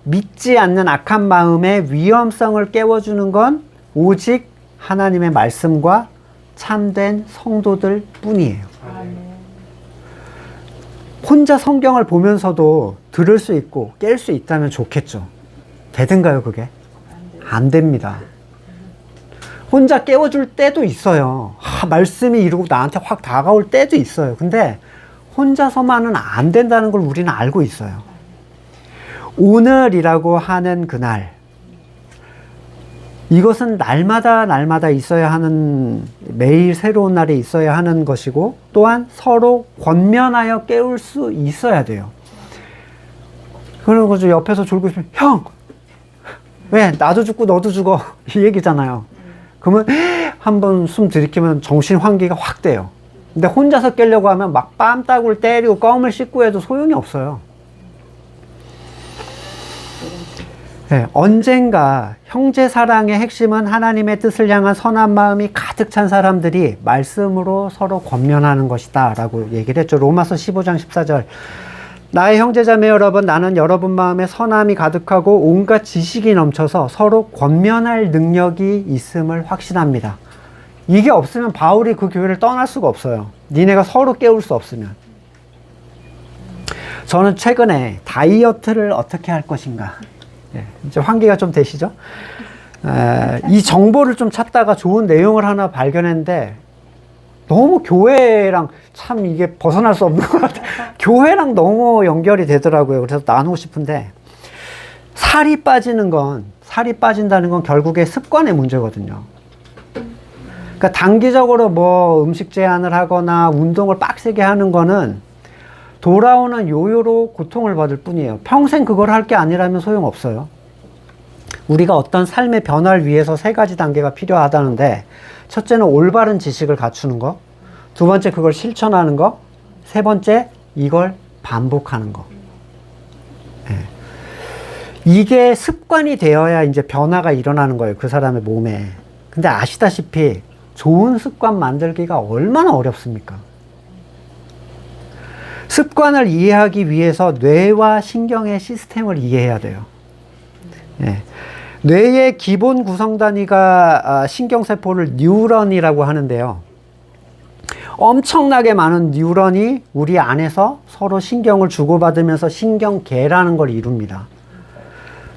믿지 않는 악한 마음의 위험성을 깨워주는 건 오직 하나님의 말씀과 참된 성도들 뿐이에요. 혼자 성경을 보면서도 들을 수 있고 깰 수 있다면 좋겠죠. 되든가요, 그게? 안 됩니다. 혼자 깨워줄 때도 있어요. 말씀이 이러고 나한테 확 다가올 때도 있어요. 근데 혼자서만은 안 된다는 걸 우리는 알고 있어요. 오늘이라고 하는 그날, 이것은 날마다 있어야 하는, 매일 새로운 날에 있어야 하는 것이고, 또한 서로 권면하여 깨울 수 있어야 돼요. 그리고 옆에서 졸고 있으면, 형! 왜? 나도 죽고 너도 죽어. 이 얘기잖아요. 그러면 한번 숨 들이키면 정신 환기가 확 돼요. 근데 혼자서 깨려고 하면 막 뺨따구를 때리고 껌을 씹고 해도 소용이 없어요. 네, 언젠가 형제 사랑의 핵심은 하나님의 뜻을 향한 선한 마음이 가득 찬 사람들이 말씀으로 서로 권면하는 것이다 라고 얘기를 했죠. 로마서 15장 14절. 나의 형제자매 여러분, 나는 여러분 마음에 선함이 가득하고 온갖 지식이 넘쳐서 서로 권면할 능력이 있음을 확신합니다. 이게 없으면 바울이 그 교회를 떠날 수가 없어요. 니네가 서로 깨울 수 없으면. 저는 최근에 다이어트를 어떻게 할 것인가, 이제 환기가 좀 되시죠? 이 정보를 좀 찾다가 좋은 내용을 하나 발견했는데 너무 교회랑 참 이게 벗어날 수 없는 것 같아요. 교회랑 너무 연결이 되더라고요. 그래서 나누고 싶은데, 살이 빠진다는 건 결국에 습관의 문제거든요. 그러니까 단기적으로 뭐 음식 제한을 하거나 운동을 빡세게 하는 거는 돌아오는 요요로 고통을 받을 뿐이에요. 평생 그걸 할 게 아니라면 소용없어요. 우리가 어떤 삶의 변화를 위해서 3가지 단계가 필요하다는데, 첫째는 올바른 지식을 갖추는 거, 두 번째 그걸 실천하는 거, 세 번째 이걸 반복하는 거. 이게 습관이 되어야 이제 변화가 일어나는 거예요, 그 사람의 몸에. 근데 아시다시피 좋은 습관 만들기가 얼마나 어렵습니까? 습관을 이해하기 위해서 뇌와 신경의 시스템을 이해해야 돼요. 뇌의 기본 구성 단위가 신경세포를 뉴런이라고 하는데요. 엄청나게 많은 뉴런이 우리 안에서 서로 신경을 주고받으면서 신경계라는 걸 이룹니다.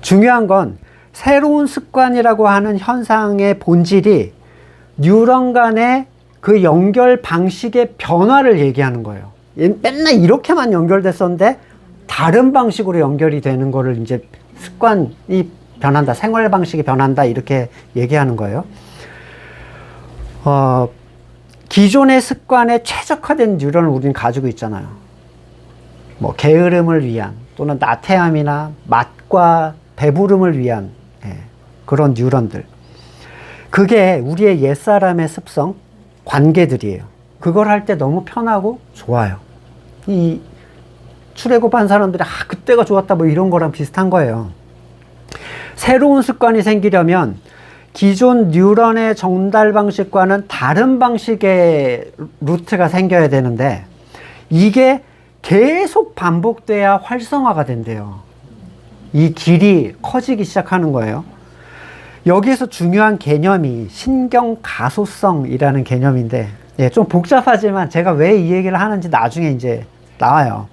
중요한 건 새로운 습관이라고 하는 현상의 본질이 뉴런 간의 그 연결 방식의 변화를 얘기하는 거예요. 맨날 이렇게만 연결됐었는데 다른 방식으로 연결이 되는 거를 이제 습관이 변한다, 생활 방식이 변한다, 이렇게 얘기하는 거예요. 기존의 습관에 최적화된 뉴런을 우리는 가지고 있잖아요. 뭐 게으름을 위한, 또는 나태함이나 맛과 배부름을 위한 그런 뉴런들. 그게 우리의 옛사람의 습성, 관계들이에요. 그걸 할 때 너무 편하고 좋아요. 이 출애굽한 사람들이 그때가 좋았다 뭐 이런 거랑 비슷한 거예요. 새로운 습관이 생기려면 기존 뉴런의 전달 방식과는 다른 방식의 루트가 생겨야 되는데, 이게 계속 반복돼야 활성화가 된대요. 이 길이 커지기 시작하는 거예요. 여기에서 중요한 개념이 신경가소성이라는 개념인데, 좀 복잡하지만 제가 왜 이 얘기를 하는지 나중에 이제 나와요.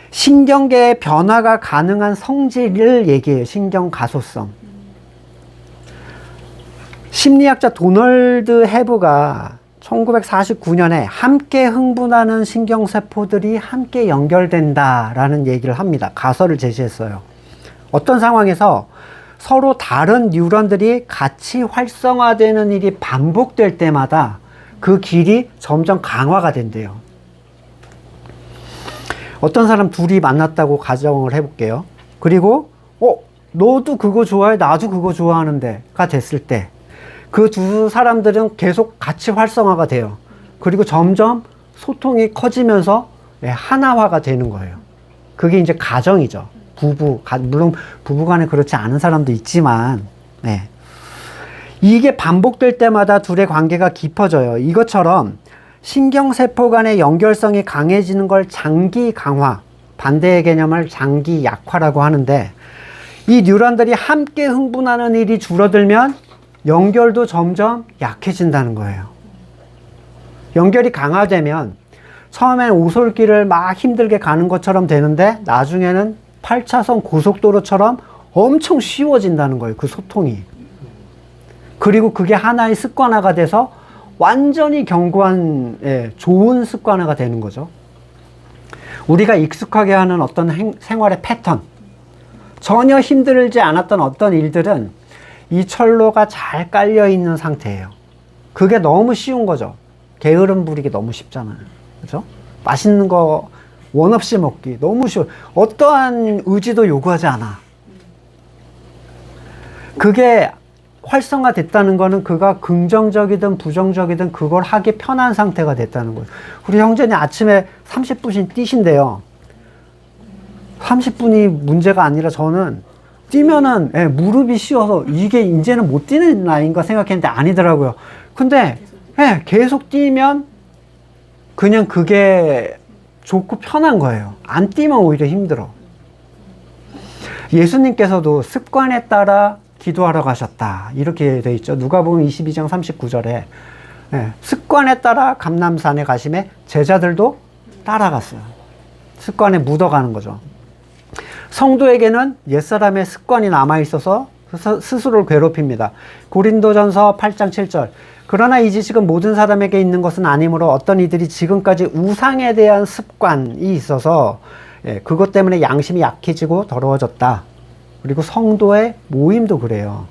신경계의 변화가 가능한 성질을 얘기해요. 신경가소성. 심리학자 도널드 헤브가 1949년에 함께 흥분하는 신경세포들이 함께 연결된다라는 얘기를 합니다. 가설을 제시했어요. 어떤 상황에서 서로 다른 뉴런들이 같이 활성화되는 일이 반복될 때마다 그 길이 점점 강화가 된대요. 어떤 사람 둘이 만났다고 가정을 해볼게요. 그리고 너도 그거 좋아해, 나도 그거 좋아하는데가 됐을 때 그 두 사람들은 계속 같이 활성화가 돼요. 그리고 점점 소통이 커지면서 하나화가 되는 거예요. 그게 이제 가정이죠. 물론 부부간에 그렇지 않은 사람도 있지만, 이게 반복될 때마다 둘의 관계가 깊어져요. 이것처럼 신경세포 간의 연결성이 강해지는 걸 장기 강화, 반대의 개념을 장기 약화라고 하는데, 이 뉴런들이 함께 흥분하는 일이 줄어들면 연결도 점점 약해진다는 거예요. 연결이 강화되면 처음엔 오솔길을 막 힘들게 가는 것처럼 되는데 나중에는 8차선 고속도로처럼 엄청 쉬워진다는 거예요. 그 소통이. 그리고 그게 하나의 습관화가 돼서 완전히 견고한, 좋은 습관화가 되는 거죠. 우리가 익숙하게 하는 어떤 생활의 패턴, 전혀 힘들지 않았던 어떤 일들은 이 철로가 잘 깔려 있는 상태예요. 그게 너무 쉬운 거죠. 게으름 부리기 너무 쉽잖아요. 그죠? 맛있는 거 원 없이 먹기 너무 쉬워. 어떠한 의지도 요구하지 않아. 그게 활성화됐다는 거는 그가 긍정적이든 부정적이든 그걸 하기 편한 상태가 됐다는 거예요. 우리 형제님 아침에 30분씩 뛰신대요. 30분이 문제가 아니라 저는 뛰면은 무릎이 쉬어서 이게 이제는 못 뛰는 나이인가 생각했는데 아니더라고요. 근데 계속 뛰면 그냥 그게 좋고 편한 거예요. 안 뛰면 오히려 힘들어. 예수님께서도 습관에 따라 기도하러 가셨다. 이렇게 돼 있죠. 누가복음 22장 39절에 습관에 따라 감람산에 가심에 제자들도 따라갔어요. 습관에 묻어가는 거죠. 성도에게는 옛사람의 습관이 남아있어서 스스로를 괴롭힙니다. 고린도전서 8장 7절. 그러나 이 지식은 모든 사람에게 있는 것은 아니므로 어떤 이들이 지금까지 우상에 대한 습관이 있어서 그것 때문에 양심이 약해지고 더러워졌다. 그리고 성도의 모임도 그래요.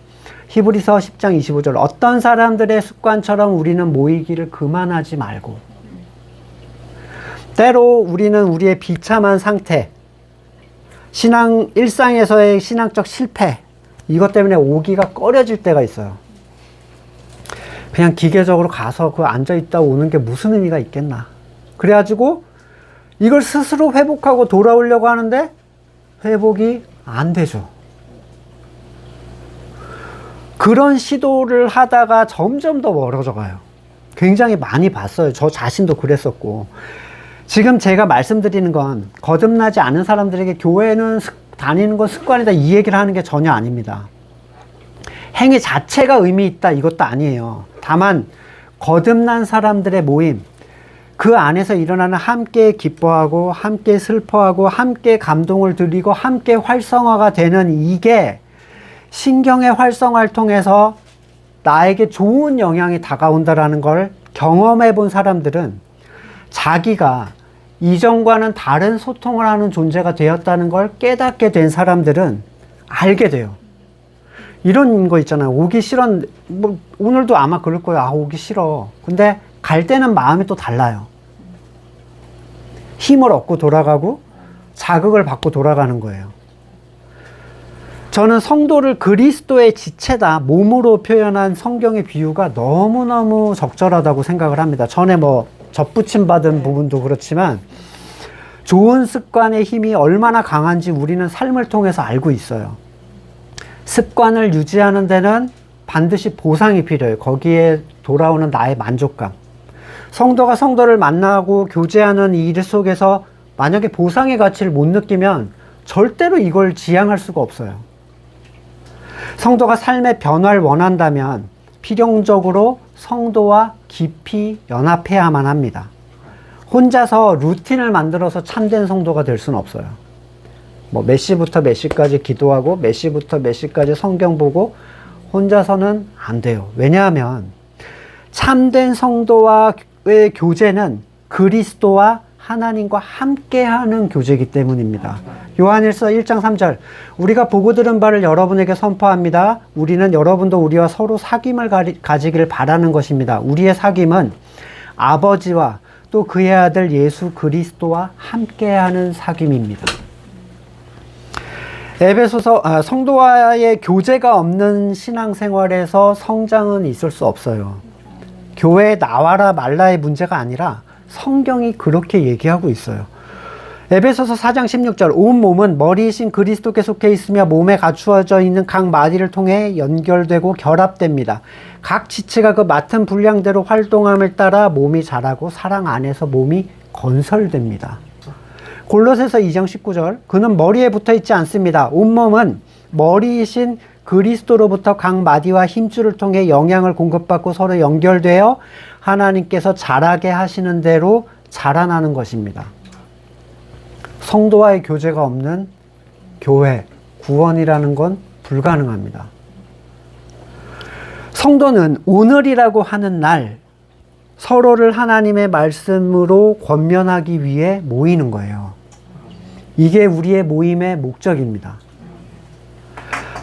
히브리서 10장 25절. 어떤 사람들의 습관처럼 우리는 모이기를 그만하지 말고. 때로 우리는 우리의 비참한 상태, 일상에서의 신앙적 실패, 이것 때문에 오기가 꺼려질 때가 있어요. 그냥 기계적으로 가서 그 앉아있다 오는 게 무슨 의미가 있겠나. 그래가지고 이걸 스스로 회복하고 돌아오려고 하는데 회복이 안 되죠. 그런 시도를 하다가 점점 더 멀어져 가요. 굉장히 많이 봤어요. 저 자신도 그랬었고. 지금 제가 말씀드리는 건 거듭나지 않은 사람들에게 교회는 다니는 건 습관이다 이 얘기를 하는 게 전혀 아닙니다. 행위 자체가 의미 있다 이것도 아니에요. 다만 거듭난 사람들의 모임, 그 안에서 일어나는 함께 기뻐하고 함께 슬퍼하고 함께 감동을 드리고 함께 활성화가 되는 이게 신경의 활성화를 통해서 나에게 좋은 영향이 다가온다라는 걸 경험해 본 사람들은 자기가 이전과는 다른 소통을 하는 존재가 되었다는 걸 깨닫게 된 사람들은 알게 돼요. 이런 거 있잖아요. 오기 싫었는데, 오늘도 아마 그럴 거예요. 아, 오기 싫어. 근데 갈 때는 마음이 또 달라요. 힘을 얻고 돌아가고 자극을 받고 돌아가는 거예요. 저는 성도를 그리스도의 지체다, 몸으로 표현한 성경의 비유가 너무너무 적절하다고 생각을 합니다. 전에 접붙임 받은 부분도 그렇지만 좋은 습관의 힘이 얼마나 강한지 우리는 삶을 통해서 알고 있어요. 습관을 유지하는 데는 반드시 보상이 필요해요. 거기에 돌아오는 나의 만족감. 성도가 성도를 만나고 교제하는 일 속에서 만약에 보상의 가치를 못 느끼면 절대로 이걸 지향할 수가 없어요. 성도가 삶의 변화를 원한다면 필연적으로 성도와 깊이 연합해야만 합니다. 혼자서 루틴을 만들어서 참된 성도가 될 수는 없어요. 몇 시부터 몇 시까지 기도하고 몇 시부터 몇 시까지 성경 보고 혼자서는 안 돼요. 왜냐하면 참된 성도와의 교제는 그리스도와 하나님과 함께하는 교제이기 때문입니다. 요한일서 1장 3절. 우리가 보고 들은 바를 여러분에게 선포합니다. 우리는 여러분도 우리와 서로 사귐을 가지기를 바라는 것입니다. 우리의 사귐은 아버지와 또 그의 아들 예수 그리스도와 함께하는 사귐입니다. 에베소서 성도와의 교제가 없는 신앙생활에서 성장은 있을 수 없어요. 교회에 나와라 말라의 문제가 아니라 성경이 그렇게 얘기하고 있어요. 에베소서 4장 16절. 온 몸은 머리이신 그리스도께 속해 있으며 몸에 갖추어져 있는 각 마디를 통해 연결되고 결합됩니다. 각 지체가 그 맡은 분량대로 활동함을 따라 몸이 자라고 사랑 안에서 몸이 건설됩니다. 골로새서 2장 19절. 그는 머리에 붙어 있지 않습니다. 온몸은 머리이신 그리스도로부터 각 마디와 힘줄을 통해 영향을 공급받고 서로 연결되어 하나님께서 자라게 하시는 대로 자라나는 것입니다. 성도와의 교제가 없는 교회, 구원이라는 건 불가능합니다. 성도는 오늘이라고 하는 날 서로를 하나님의 말씀으로 권면하기 위해 모이는 거예요. 이게 우리의 모임의 목적입니다.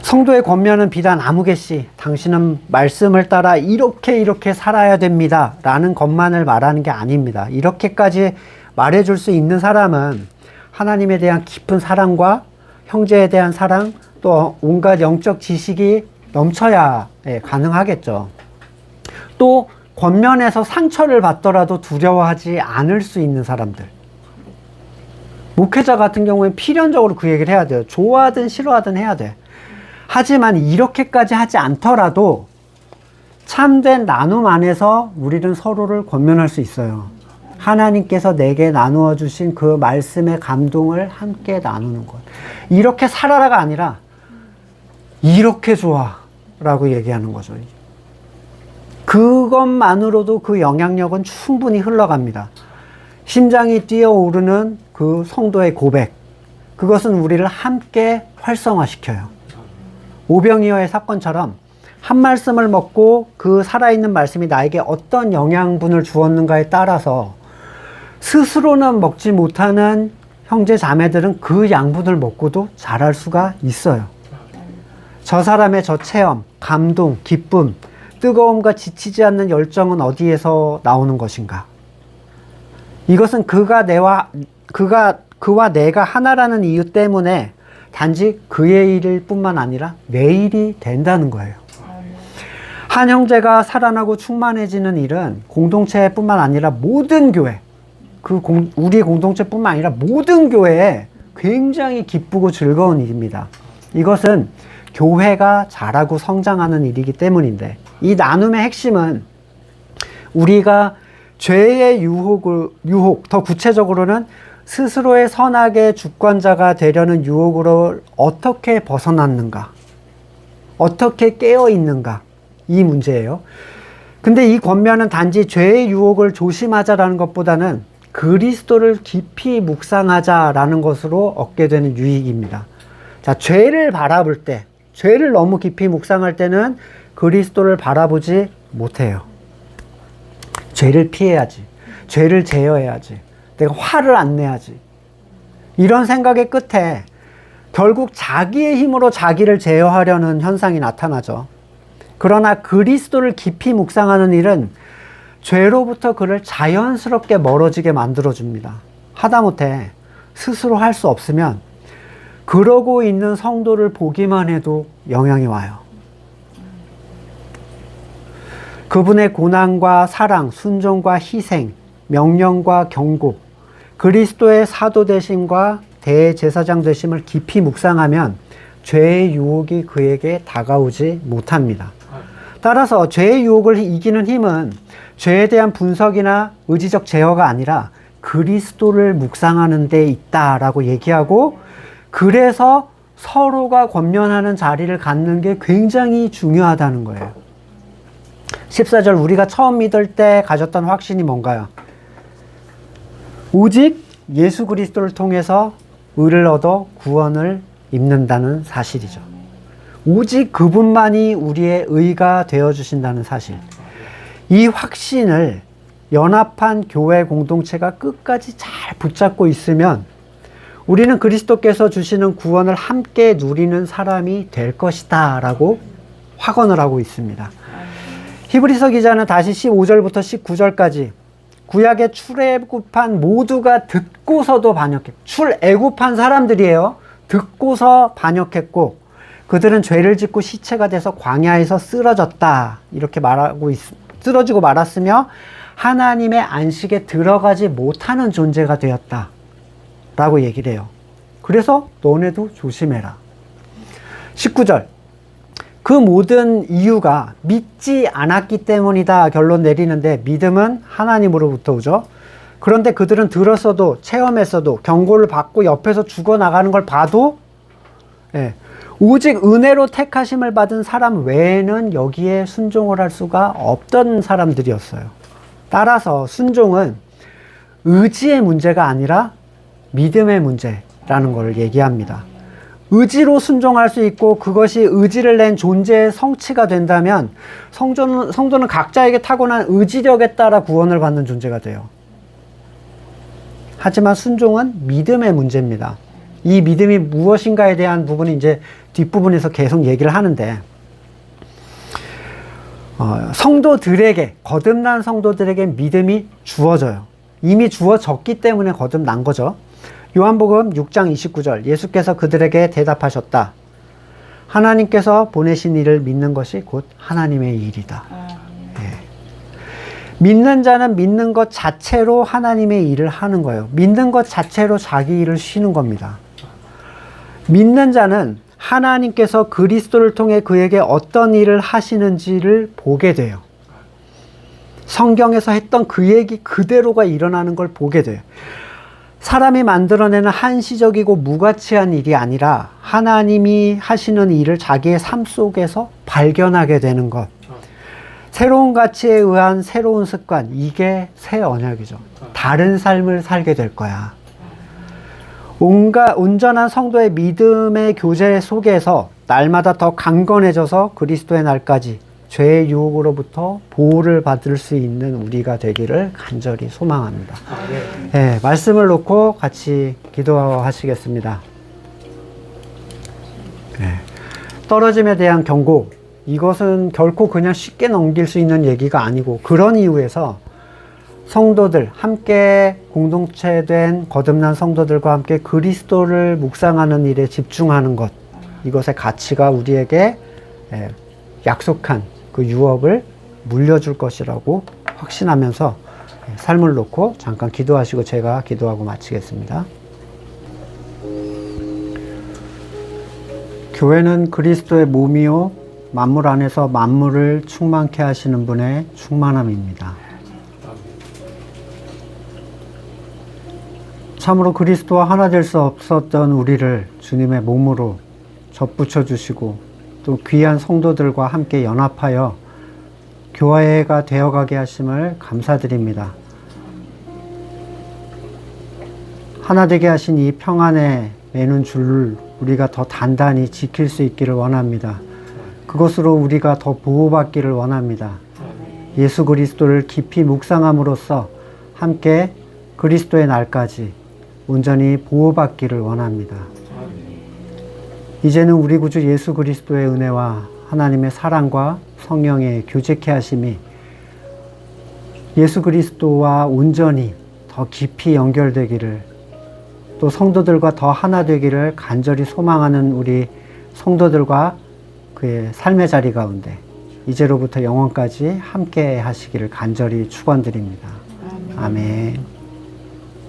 성도의 권면은 비단 아무개씨, 당신은 말씀을 따라 이렇게 살아야 됩니다 라는 것만을 말하는 게 아닙니다. 이렇게까지 말해줄 수 있는 사람은 하나님에 대한 깊은 사랑과 형제에 대한 사랑, 또 온갖 영적 지식이 넘쳐야 가능하겠죠. 또 권면에서 상처를 받더라도 두려워하지 않을 수 있는 사람들. 목회자 같은 경우에 필연적으로 그 얘기를 해야 돼요. 좋아하든 싫어하든 해야 돼. 하지만 이렇게까지 하지 않더라도 참된 나눔 안에서 우리는 서로를 권면할 수 있어요. 하나님께서 내게 나누어 주신 그 말씀의 감동을 함께 나누는 것. 이렇게 살아라가 아니라 이렇게 좋아 라고 얘기하는 거죠. 그것만으로도 그 영향력은 충분히 흘러갑니다. 심장이 뛰어오르는 그 성도의 고백, 그것은 우리를 함께 활성화시켜요. 오병이어의 사건처럼 한 말씀을 먹고 그 살아있는 말씀이 나에게 어떤 영양분을 주었는가에 따라서 스스로는 먹지 못하는 형제 자매들은 그 양분을 먹고도 자랄 수가 있어요. 저 사람의 저 체험, 감동, 기쁨, 뜨거움과 지치지 않는 열정은 어디에서 나오는 것인가? 이것은 그와 내가 하나라는 이유 때문에 단지 그의 일일 뿐만 아니라 내 일이 된다는 거예요. 한 형제가 살아나고 충만해지는 일은 공동체뿐만 아니라 모든 교회, 우리 공동체뿐만 아니라 모든 교회에 굉장히 기쁘고 즐거운 일입니다. 이것은 교회가 자라고 성장하는 일이기 때문인데, 이 나눔의 핵심은 우리가 죄의 유혹, 더 구체적으로는 스스로의 선악의 주권자가 되려는 유혹으로 어떻게 벗어났는가, 어떻게 깨어 있는가, 이 문제예요. 근데 이 권면은 단지 죄의 유혹을 조심하자라는 것보다는 그리스도를 깊이 묵상하자라는 것으로 얻게 되는 유익입니다. 자, 죄를 바라볼 때, 죄를 너무 깊이 묵상할 때는 그리스도를 바라보지 못해요. 죄를 피해야지, 죄를 제어해야지, 내가 화를 안 내야지, 이런 생각의 끝에 결국 자기의 힘으로 자기를 제어하려는 현상이 나타나죠. 그러나 그리스도를 깊이 묵상하는 일은 죄로부터 그를 자연스럽게 멀어지게 만들어줍니다. 하다못해 스스로 할 수 없으면 그러고 있는 성도를 보기만 해도 영향이 와요. 그분의 고난과 사랑, 순종과 희생, 명령과 경고, 그리스도의 사도 되심과 대제사장 되심을 깊이 묵상하면 죄의 유혹이 그에게 다가오지 못합니다. 따라서 죄의 유혹을 이기는 힘은 죄에 대한 분석이나 의지적 제어가 아니라 그리스도를 묵상하는 데 있다라고 얘기하고, 그래서 서로가 권면하는 자리를 갖는 게 굉장히 중요하다는 거예요. 14절, 우리가 처음 믿을 때 가졌던 확신이 뭔가요? 오직 예수 그리스도를 통해서 의를 얻어 구원을 입는다는 사실이죠. 오직 그분만이 우리의 의가 되어주신다는 사실. 이 확신을 연합한 교회 공동체가 끝까지 잘 붙잡고 있으면 우리는 그리스도께서 주시는 구원을 함께 누리는 사람이 될 것이다 라고 확언을 하고 있습니다. 히브리서 기자는 다시 15절부터 19절까지 구약의 출애굽한 모두가 듣고서도 반역했고, 출애굽한 사람들이에요. 듣고서 반역했고, 그들은 죄를 짓고 시체가 돼서 광야에서 쓰러졌다, 이렇게 쓰러지고 말았으며 하나님의 안식에 들어가지 못하는 존재가 되었다 라고 얘기를 해요. 그래서 너네도 조심해라. 19절, 그 모든 이유가 믿지 않았기 때문이다 결론 내리는데, 믿음은 하나님으로부터 오죠. 그런데 그들은 들었어도, 체험했어도, 경고를 받고 옆에서 죽어나가는 걸 봐도 오직 은혜로 택하심을 받은 사람 외에는 여기에 순종을 할 수가 없던 사람들이었어요. 따라서 순종은 의지의 문제가 아니라 믿음의 문제라는 걸 얘기합니다. 의지로 순종할 수 있고 그것이 의지를 낸 존재의 성취가 된다면 성도는 각자에게 타고난 의지력에 따라 구원을 받는 존재가 돼요. 하지만 순종은 믿음의 문제입니다. 이 믿음이 무엇인가에 대한 부분이 이제 뒷부분에서 계속 얘기를 하는데, 성도들에게, 거듭난 성도들에게 믿음이 주어져요. 이미 주어졌기 때문에 거듭난 거죠. 요한복음 6장 29절, 예수께서 그들에게 대답하셨다. 하나님께서 보내신 이를 믿는 것이 곧 하나님의 일이다. 믿는 자는 믿는 것 자체로 하나님의 일을 하는 거예요. 믿는 것 자체로 자기 일을 쉬는 겁니다. 믿는 자는 하나님께서 그리스도를 통해 그에게 어떤 일을 하시는지를 보게 돼요. 성경에서 했던 그 얘기 그대로가 일어나는 걸 보게 돼요. 사람이 만들어내는 한시적이고 무가치한 일이 아니라 하나님이 하시는 일을 자기의 삶 속에서 발견하게 되는 것. 새로운 가치에 의한 새로운 습관, 이게 새 언약이죠. 다른 삶을 살게 될 거야. 온전한 성도의 믿음의 교제 속에서 날마다 더 강건해져서 그리스도의 날까지 죄의 유혹으로부터 보호를 받을 수 있는 우리가 되기를 간절히 소망합니다. 네, 말씀을 놓고 같이 기도하시겠습니다. 네. 떨어짐에 대한 경고, 이것은 결코 그냥 쉽게 넘길 수 있는 얘기가 아니고, 그런 이유에서 성도들 함께 공동체된 거듭난 성도들과 함께 그리스도를 묵상하는 일에 집중하는 것, 이것의 가치가 우리에게 약속한 그 유업을 물려줄 것이라고 확신하면서 삶을 놓고 잠깐 기도하시고 제가 기도하고 마치겠습니다. 교회는 그리스도의 몸이요 만물 안에서 만물을 충만케 하시는 분의 충만함입니다. 참으로 그리스도와 하나 될 수 없었던 우리를 주님의 몸으로 접붙여 주시고 또 귀한 성도들과 함께 연합하여 교회가 되어가게 하심을 감사드립니다. 하나 되게 하신 이 평안에 매는 줄을 우리가 더 단단히 지킬 수 있기를 원합니다. 그것으로 우리가 더 보호받기를 원합니다. 예수 그리스도를 깊이 묵상함으로써 함께 그리스도의 날까지 온전히 보호받기를 원합니다. 이제는 우리 구주 예수 그리스도의 은혜와 하나님의 사랑과 성령의 교제케 하심이 예수 그리스도와 온전히 더 깊이 연결되기를, 또 성도들과 더 하나 되기를 간절히 소망하는 우리 성도들과 그의 삶의 자리 가운데 이제로부터 영원까지 함께 하시기를 간절히 축원드립니다. 아멘.